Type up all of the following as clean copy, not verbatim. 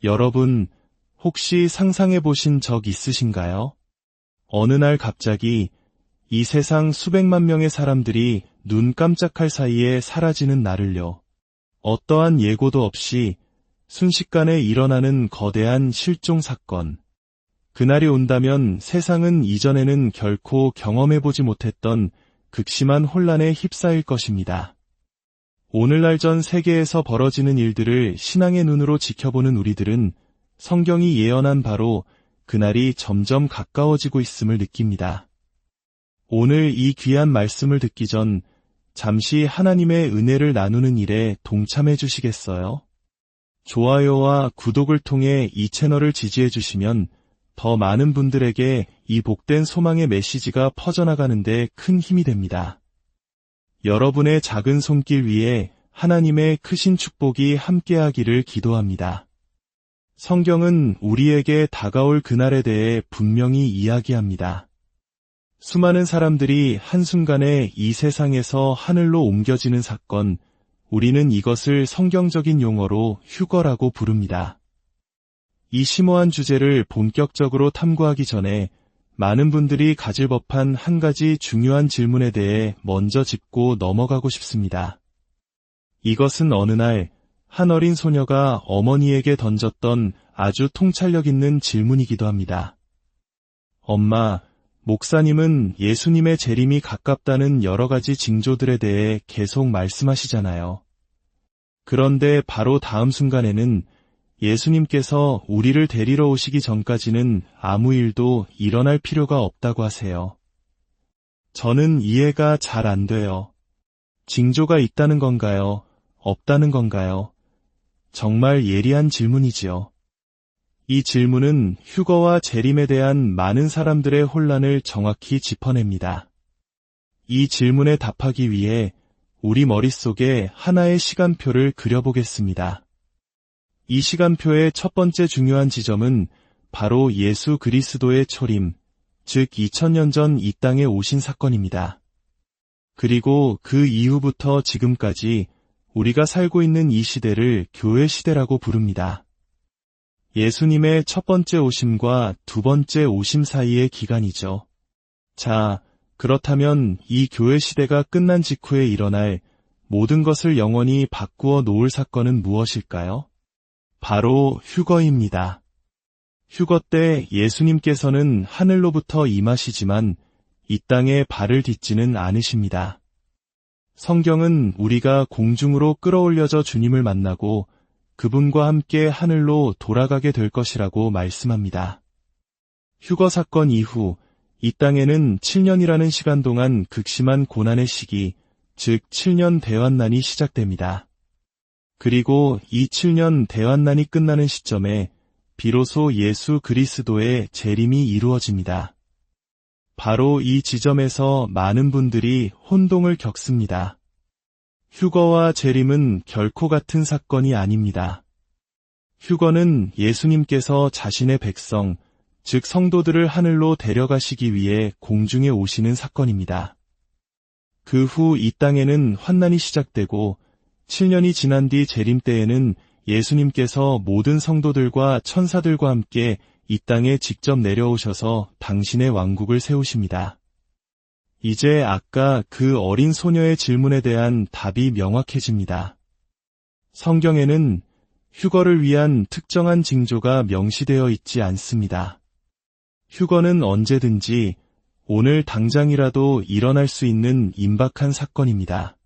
여러분, 혹시 상상해 보신 적 있으신가요? 어느 날 갑자기 이 세상 수백만 명의 사람들이 눈 깜짝할 사이에 사라지는 날을요. 어떠한 예고도 없이 순식간에 일어나는 거대한 실종 사건. 그날이 온다면 세상은 이전에는 결코 경험해보지 못했던 극심한 혼란에 휩싸일 것입니다. 오늘날 전 세계에서 벌어지는 일들을 신앙의 눈으로 지켜보는 우리들은 성경이 예언한 바로 그날이 점점 가까워지고 있음을 느낍니다. 오늘 이 귀한 말씀을 듣기 전 잠시 하나님의 은혜를 나누는 일에 동참해 주시겠어요? 좋아요와 구독을 통해 이 채널을 지지해 주시면 더 많은 분들에게 이 복된 소망의 메시지가 퍼져나가는 데 큰 힘이 됩니다. 여러분의 작은 손길 위에 하나님의 크신 축복이 함께하기를 기도합니다. 성경은 우리에게 다가올 그날에 대해 분명히 이야기합니다. 수많은 사람들이 한순간에 이 세상에서 하늘로 옮겨지는 사건, 우리는 이것을 성경적인 용어로 휴거라고 부릅니다. 이 심오한 주제를 본격적으로 탐구하기 전에 많은 분들이 가질 법한 한 가지 중요한 질문에 대해 먼저 짚고 넘어가고 싶습니다. 이것은 어느 날 한 어린 소녀가 어머니에게 던졌던 아주 통찰력 있는 질문이기도 합니다. 엄마, 목사님은 예수님의 재림이 가깝다는 여러 가지 징조들에 대해 계속 말씀하시잖아요. 그런데 바로 다음 순간에는 예수님께서 우리를 데리러 오시기 전까지는 아무 일도 일어날 필요가 없다고 하세요. 저는 이해가 잘 안 돼요. 징조가 있다는 건가요? 없다는 건가요? 정말 예리한 질문이지요. 이 질문은 휴거와 재림에 대한 많은 사람들의 혼란을 정확히 짚어냅니다. 이 질문에 답하기 위해 우리 머릿속에 하나의 시간표를 그려보겠습니다. 이 시간표의 첫 번째 중요한 지점은 바로 예수 그리스도의 초림, 즉 2000년 전 이 땅에 오신 사건입니다. 그리고 그 이후부터 지금까지 우리가 살고 있는 이 시대를 교회 시대라고 부릅니다. 예수님의 첫 번째 오심과 두 번째 오심 사이의 기간이죠. 자, 그렇다면 이 교회 시대가 끝난 직후에 일어날 모든 것을 영원히 바꾸어 놓을 사건은 무엇일까요? 바로 휴거입니다. 휴거 때 예수님께서는 하늘로부터 임하시지만 이 땅에 발을 딛지는 않으십니다. 성경은 우리가 공중으로 끌어올려져 주님을 만나고 그분과 함께 하늘로 돌아가게 될 것이라고 말씀합니다. 휴거 사건 이후 이 땅에는 7년이라는 시간 동안 극심한 고난의 시기, 즉 7년 대환난이 시작됩니다. 그리고 이 7년 대환난이 끝나는 시점에 비로소 예수 그리스도의 재림이 이루어집니다. 바로 이 지점에서 많은 분들이 혼동을 겪습니다. 휴거와 재림은 결코 같은 사건이 아닙니다. 휴거는 예수님께서 자신의 백성, 즉 성도들을 하늘로 데려가시기 위해 공중에 오시는 사건입니다. 그 후 이 땅에는 환난이 시작되고 7년이 지난 뒤 재림 때에는 예수님께서 모든 성도들과 천사들과 함께 이 땅에 직접 내려오셔서 당신의 왕국을 세우십니다. 이제 아까 그 어린 소녀의 질문에 대한 답이 명확해집니다. 성경에는 휴거를 위한 특정한 징조가 명시되어 있지 않습니다. 휴거는 언제든지 오늘 당장이라도 일어날 수 있는 임박한 사건입니다.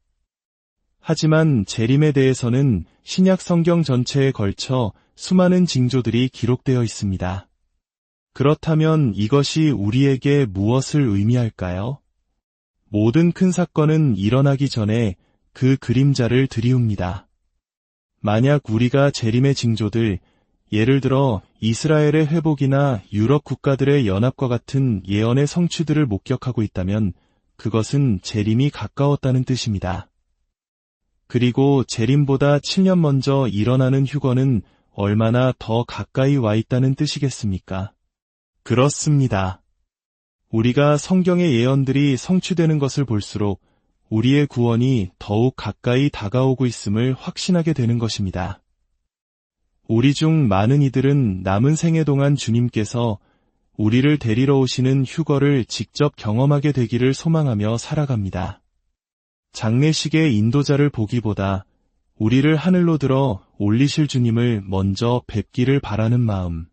하지만 재림에 대해서는 신약 성경 전체에 걸쳐 수많은 징조들이 기록되어 있습니다. 그렇다면 이것이 우리에게 무엇을 의미할까요? 모든 큰 사건은 일어나기 전에 그 그림자를 들이웁니다. 만약 우리가 재림의 징조들, 예를 들어 이스라엘의 회복이나 유럽 국가들의 연합과 같은 예언의 성취들을 목격하고 있다면 그것은 재림이 가까웠다는 뜻입니다. 그리고 재림보다 7년 먼저 일어나는 휴거는 얼마나 더 가까이 와 있다는 뜻이겠습니까? 그렇습니다. 우리가 성경의 예언들이 성취되는 것을 볼수록 우리의 구원이 더욱 가까이 다가오고 있음을 확신하게 되는 것입니다. 우리 중 많은 이들은 남은 생애 동안 주님께서 우리를 데리러 오시는 휴거를 직접 경험하게 되기를 소망하며 살아갑니다. 장례식의 인도자를 보기보다 우리를 하늘로 들어 올리실 주님을 먼저 뵙기를 바라는 마음.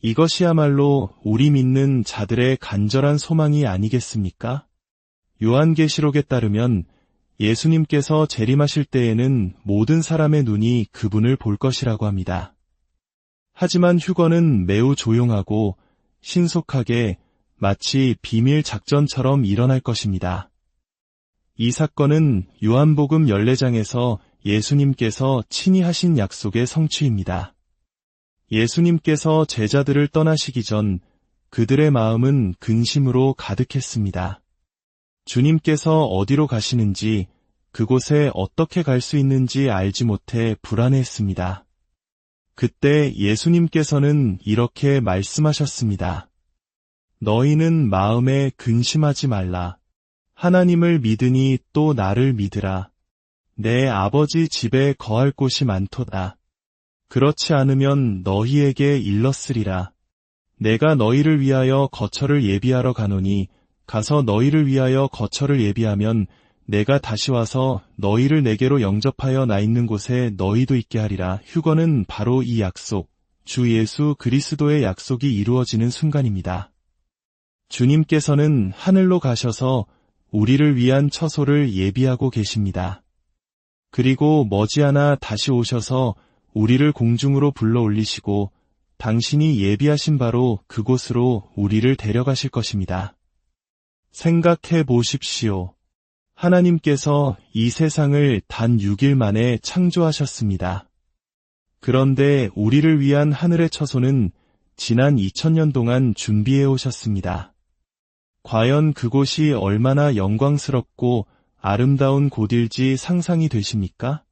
이것이야말로 우리 믿는 자들의 간절한 소망이 아니겠습니까? 요한계시록에 따르면 예수님께서 재림하실 때에는 모든 사람의 눈이 그분을 볼 것이라고 합니다. 하지만 휴거는 매우 조용하고 신속하게 마치 비밀 작전처럼 일어날 것입니다. 이 사건은 요한복음 14장에서 예수님께서 친히 하신 약속의 성취입니다. 예수님께서 제자들을 떠나시기 전 그들의 마음은 근심으로 가득했습니다. 주님께서 어디로 가시는지, 그곳에 어떻게 갈 수 있는지 알지 못해 불안해했습니다. 그때 예수님께서는 이렇게 말씀하셨습니다. 너희는 마음에 근심하지 말라. 하나님을 믿으니 또 나를 믿으라. 내 아버지 집에 거할 곳이 많도다. 그렇지 않으면 너희에게 일렀으리라. 내가 너희를 위하여 거처를 예비하러 가노니 가서 너희를 위하여 거처를 예비하면 내가 다시 와서 너희를 내게로 영접하여 나 있는 곳에 너희도 있게 하리라. 휴거는 바로 이 약속, 주 예수 그리스도의 약속이 이루어지는 순간입니다. 주님께서는 하늘로 가셔서 우리를 위한 처소를 예비하고 계십니다. 그리고 머지않아 다시 오셔서 우리를 공중으로 불러 올리시고 당신이 예비하신 바로 그곳으로 우리를 데려가실 것입니다. 생각해 보십시오. 하나님께서 이 세상을 단 6일 만에 창조하셨습니다. 그런데 우리를 위한 하늘의 처소는 지난 2000년 동안 준비해 오셨습니다. 과연 그곳이 얼마나 영광스럽고 아름다운 곳일지 상상이 되십니까?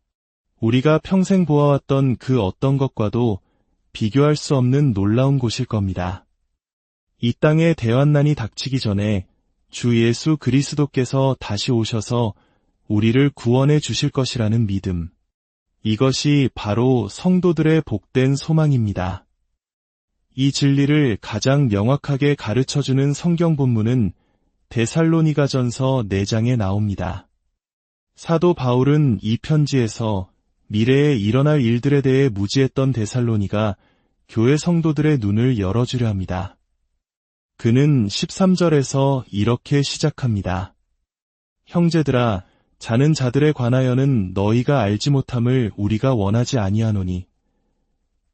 우리가 평생 보아왔던 그 어떤 것과도 비교할 수 없는 놀라운 곳일 겁니다. 이 땅에 대환난이 닥치기 전에 주 예수 그리스도께서 다시 오셔서 우리를 구원해 주실 것이라는 믿음. 이것이 바로 성도들의 복된 소망입니다. 이 진리를 가장 명확하게 가르쳐주는 성경 본문은 데살로니가전서 4장에 나옵니다. 사도 바울은 이 편지에서 미래에 일어날 일들에 대해 무지했던 데살로니가 교회 성도들의 눈을 열어주려 합니다. 그는 13절에서 이렇게 시작합니다. 형제들아, 자는 자들에 관하여는 너희가 알지 못함을 우리가 원하지 아니하노니.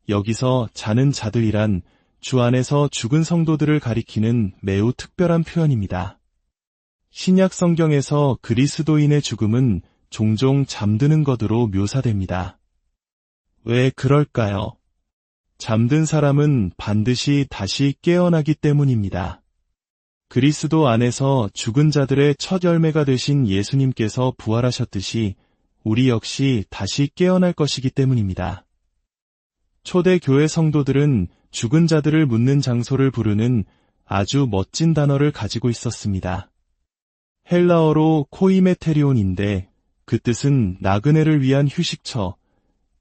여기서 자는 자들이란 주 안에서 죽은 성도들을 가리키는 매우 특별한 표현입니다. 신약 성경에서 그리스도인의 죽음은 종종 잠드는 것으로 묘사됩니다. 왜 그럴까요? 잠든 사람은 반드시 다시 깨어나기 때문입니다. 그리스도 안에서 죽은 자들의 첫 열매가 되신 예수님께서 부활하셨듯이 우리 역시 다시 깨어날 것이기 때문입니다. 초대 교회 성도들은 죽은 자들을 묻는 장소를 부르는 아주 멋진 단어를 가지고 있었습니다. 헬라어로 코이메테리온인데 그 뜻은 나그네를 위한 휴식처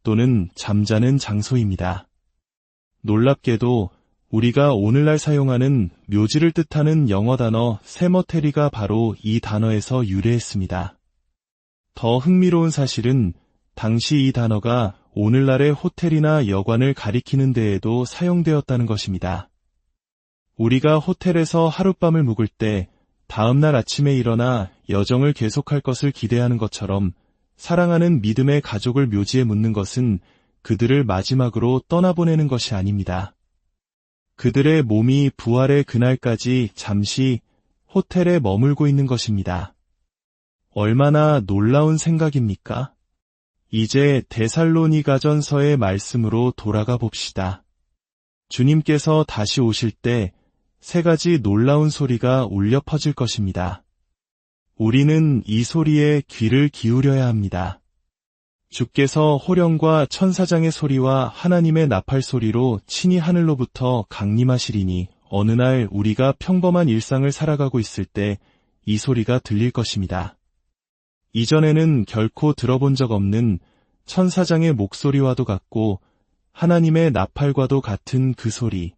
또는 잠자는 장소입니다. 놀랍게도 우리가 오늘날 사용하는 묘지를 뜻하는 영어 단어 세머테리가 바로 이 단어에서 유래했습니다. 더 흥미로운 사실은 당시 이 단어가 오늘날의 호텔이나 여관을 가리키는 데에도 사용되었다는 것입니다. 우리가 호텔에서 하룻밤을 묵을 때 다음날 아침에 일어나 여정을 계속할 것을 기대하는 것처럼 사랑하는 믿음의 가족을 묘지에 묻는 것은 그들을 마지막으로 떠나보내는 것이 아닙니다. 그들의 몸이 부활의 그날까지 잠시 호텔에 머물고 있는 것입니다. 얼마나 놀라운 생각입니까? 이제 데살로니가전서의 말씀으로 돌아가 봅시다. 주님께서 다시 오실 때 3가지 놀라운 소리가 울려 퍼질 것입니다. 우리는 이 소리에 귀를 기울여야 합니다. 주께서 호령과 천사장의 소리와 하나님의 나팔 소리로 친히 하늘로부터 강림하시리니 어느 날 우리가 평범한 일상을 살아가고 있을 때 이 소리가 들릴 것입니다. 이전에는 결코 들어본 적 없는 천사장의 목소리와도 같고 하나님의 나팔과도 같은 그 소리.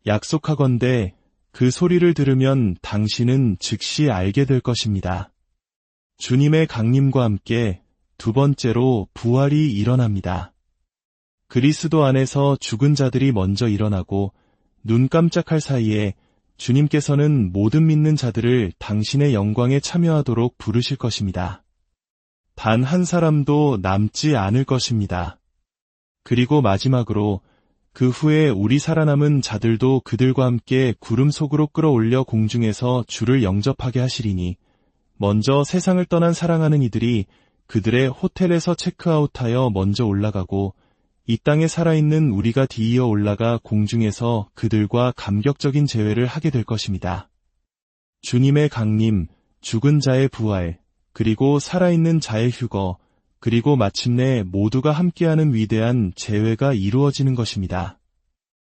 약속하건대 그 소리를 들으면 당신은 즉시 알게 될 것입니다. 주님의 강림과 함께 두 번째로 부활이 일어납니다. 그리스도 안에서 죽은 자들이 먼저 일어나고 눈 깜짝할 사이에 주님께서는 모든 믿는 자들을 당신의 영광에 참여하도록 부르실 것입니다. 단 한 사람도 남지 않을 것입니다. 그리고 마지막으로 그 후에 우리 살아남은 자들도 그들과 함께 구름 속으로 끌어올려 공중에서 주를 영접하게 하시리니 먼저 세상을 떠난 사랑하는 이들이 그들의 호텔에서 체크아웃하여 먼저 올라가고 이 땅에 살아있는 우리가 뒤이어 올라가 공중에서 그들과 감격적인 재회를 하게 될 것입니다. 주님의 강림, 죽은 자의 부활, 그리고 살아있는 자의 휴거, 그리고 마침내 모두가 함께하는 위대한 재회가 이루어지는 것입니다.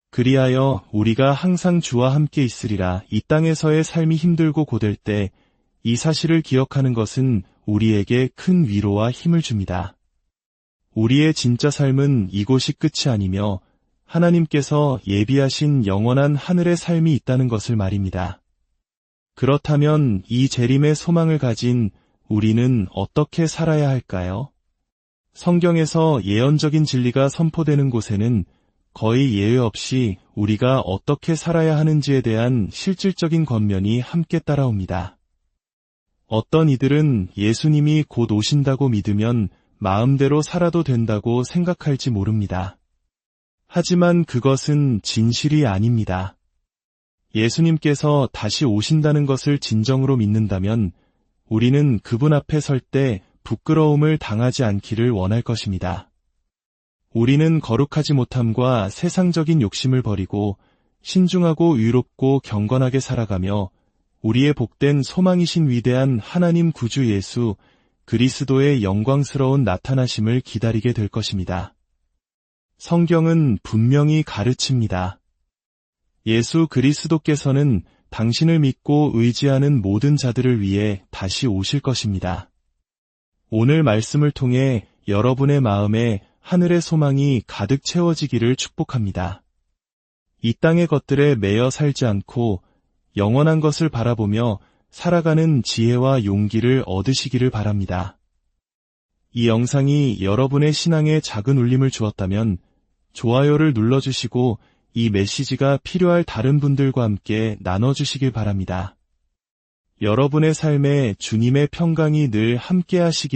그리하여 우리가 항상 주와 함께 있으리라. 이 땅에서의 삶이 힘들고 고될 때 이 사실을 기억하는 것은 우리에게 큰 위로와 힘을 줍니다. 우리의 진짜 삶은 이곳이 끝이 아니며 하나님께서 예비하신 영원한 하늘의 삶이 있다는 것을 말입니다. 그렇다면 이 재림의 소망을 가진 우리는 어떻게 살아야 할까요? 성경에서 예언적인 진리가 선포되는 곳에는 거의 예외 없이 우리가 어떻게 살아야 하는지에 대한 실질적인 권면이 함께 따라옵니다. 어떤 이들은 예수님이 곧 오신다고 믿으면 마음대로 살아도 된다고 생각할지 모릅니다. 하지만 그것은 진실이 아닙니다. 예수님께서 다시 오신다는 것을 진정으로 믿는다면 우리는 그분 앞에 설 때 부끄러움을 당하지 않기를 원할 것입니다. 우리는 거룩하지 못함과 세상적인 욕심을 버리고 신중하고 의롭고 경건하게 살아가며 우리의 복된 소망이신 위대한 하나님 구주 예수 그리스도의 영광스러운 나타나심을 기다리게 될 것입니다. 성경은 분명히 가르칩니다. 예수 그리스도께서는 당신을 믿고 의지하는 모든 자들을 위해 다시 오실 것입니다. 오늘 말씀을 통해 여러분의 마음에 하늘의 소망이 가득 채워지기를 축복합니다. 이 땅의 것들에 매여 살지 않고 영원한 것을 바라보며 살아가는 지혜와 용기를 얻으시기를 바랍니다. 이 영상이 여러분의 신앙에 작은 울림을 주었다면 좋아요를 눌러주시고 이 메시지가 필요할 다른 분들과 함께 나눠주시길 바랍니다. 여러분의 삶에 주님의 평강이 늘 함께 하시기